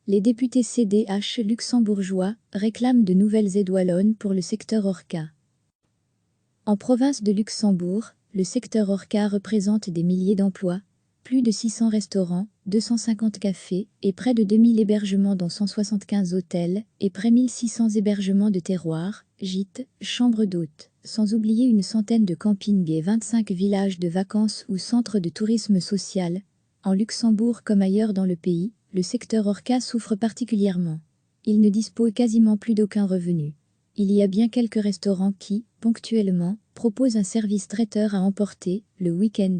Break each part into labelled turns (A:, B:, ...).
A: Les députés CDH luxembourgeois réclament de nouvelles aides wallonnes pour le secteur Orca. En province de Luxembourg, le secteur Orca représente des milliers d'emplois, plus de 600 restaurants, 250 cafés et près de 2000 hébergements dont 175 hôtels et près 1600 hébergements de terroirs, gîtes, chambres d'hôtes, sans oublier une centaine de campings et 25 villages de vacances ou centres de tourisme social. En Luxembourg comme ailleurs dans le pays, le secteur Orca souffre particulièrement. Il ne dispose quasiment plus d'aucun revenu. Il y a bien quelques restaurants qui, ponctuellement, proposent un service traiteur à emporter, le week-end.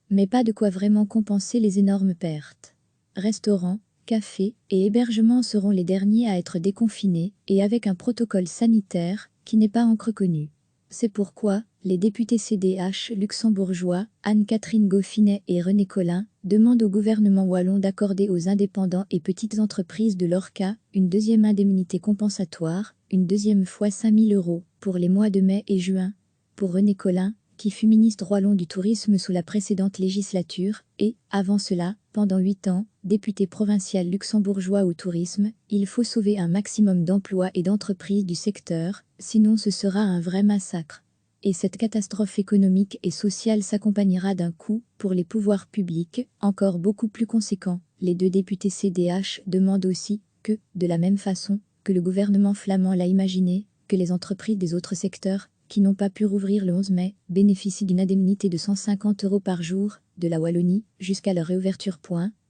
A: Mais pas de quoi vraiment compenser les énormes pertes. Restaurants, cafés et hébergements seront les derniers à être déconfinés et avec un protocole sanitaire qui n'est pas encore connu. C'est pourquoi les députés CDH luxembourgeois, Anne-Catherine Goffinet et René Colin, demandent au gouvernement wallon d'accorder aux indépendants et petites entreprises de l'Orca une deuxième indemnité compensatoire, une deuxième fois 5 000 € pour les mois de mai et juin. Pour René Colin, qui fut ministre wallon du tourisme sous la précédente législature, et, avant cela, pendant 8 ans, député provincial luxembourgeois au tourisme, il faut sauver un maximum d'emplois et d'entreprises du secteur, sinon ce sera un vrai massacre. Et cette catastrophe économique et sociale s'accompagnera d'un coût, pour les pouvoirs publics, encore beaucoup plus conséquent. Les deux députés CDH demandent aussi que, de la même façon que le gouvernement flamand l'a imaginé, que les entreprises des autres secteurs, qui n'ont pas pu rouvrir le 11 mai, bénéficient d'une indemnité de 150 € par jour, de la Wallonie, jusqu'à leur réouverture.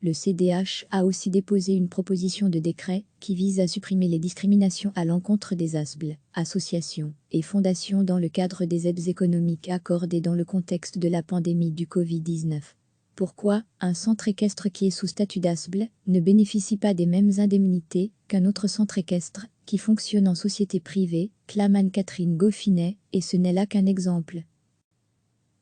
A: Le CDH a aussi déposé une proposition de décret qui vise à supprimer les discriminations à l'encontre des ASBL, associations et fondations dans le cadre des aides économiques accordées dans le contexte de la pandémie du Covid-19. Pourquoi un centre équestre qui est sous statut d'ASBL ne bénéficie pas des mêmes indemnités qu'un autre centre équestre qui fonctionne en société privée, clame Anne-Catherine Goffinet, et ce n'est là qu'un exemple.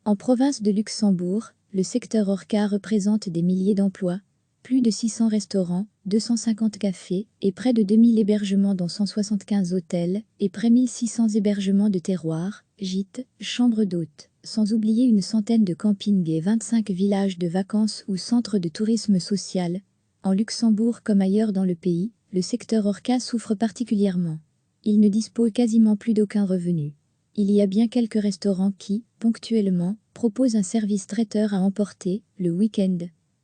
A: En province de Luxembourg, le secteur Orca représente des milliers d'emplois, plus de 600 restaurants, 250 cafés et près de 2000 hébergements dont 175 hôtels et près 1600 hébergements de terroirs, gîtes, chambres d'hôtes, sans oublier une centaine de campings et 25 villages de vacances ou centres de tourisme social. En Luxembourg comme ailleurs dans le pays, le secteur Orca souffre particulièrement. Il ne dispose quasiment plus d'aucun revenu. Il y a bien quelques restaurants qui, ponctuellement, proposent un service traiteur à emporter, le week-end.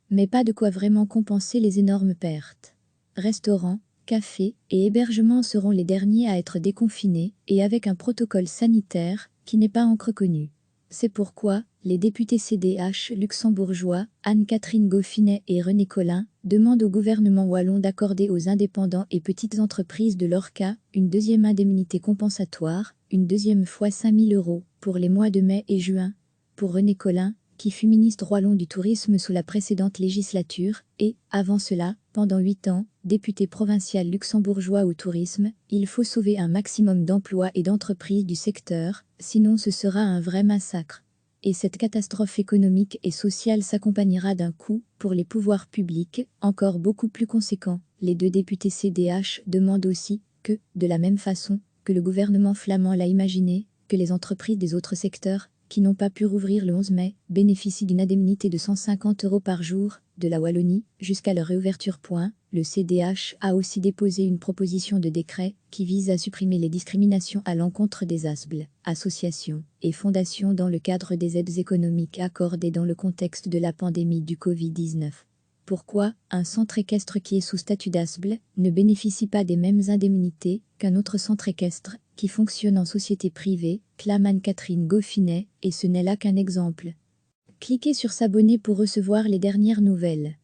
A: Mais pas de quoi vraiment compenser les énormes pertes. Restaurants, cafés et hébergements seront les derniers à être déconfinés et avec un protocole sanitaire qui n'est pas encore connu. C'est pourquoi les députés CDH luxembourgeois, Anne-Catherine Goffinet et René Colin, demandent au gouvernement wallon d'accorder aux indépendants et petites entreprises de l'Orca une deuxième indemnité compensatoire, une deuxième fois 5 000 € pour les mois de mai et juin. Pour René Colin, qui fut ministre wallon du tourisme sous la précédente législature, et, avant cela, pendant 8 ans, député provincial luxembourgeois au tourisme, il faut sauver un maximum d'emplois et d'entreprises du secteur, sinon ce sera un vrai massacre. Et cette catastrophe économique et sociale s'accompagnera d'un coût, pour les pouvoirs publics, encore beaucoup plus conséquent. Les deux députés CDH demandent aussi que, de la même façon que le gouvernement flamand l'a imaginé, que les entreprises des autres secteurs, qui n'ont pas pu rouvrir le 11 mai, bénéficient d'une indemnité de 150 € par jour, de la Wallonie, jusqu'à leur réouverture. Le CDH a aussi déposé une proposition de décret qui vise à supprimer les discriminations à l'encontre des ASBL, associations et fondations dans le cadre des aides économiques accordées dans le contexte de la pandémie du Covid-19. Pourquoi un centre équestre qui est sous statut d'ASBL ne bénéficie pas des mêmes indemnités qu'un autre centre équestre qui fonctionne en société privée, clame Anne-Catherine Goffinet, et ce n'est là qu'un exemple. Cliquez sur s'abonner pour recevoir les dernières nouvelles.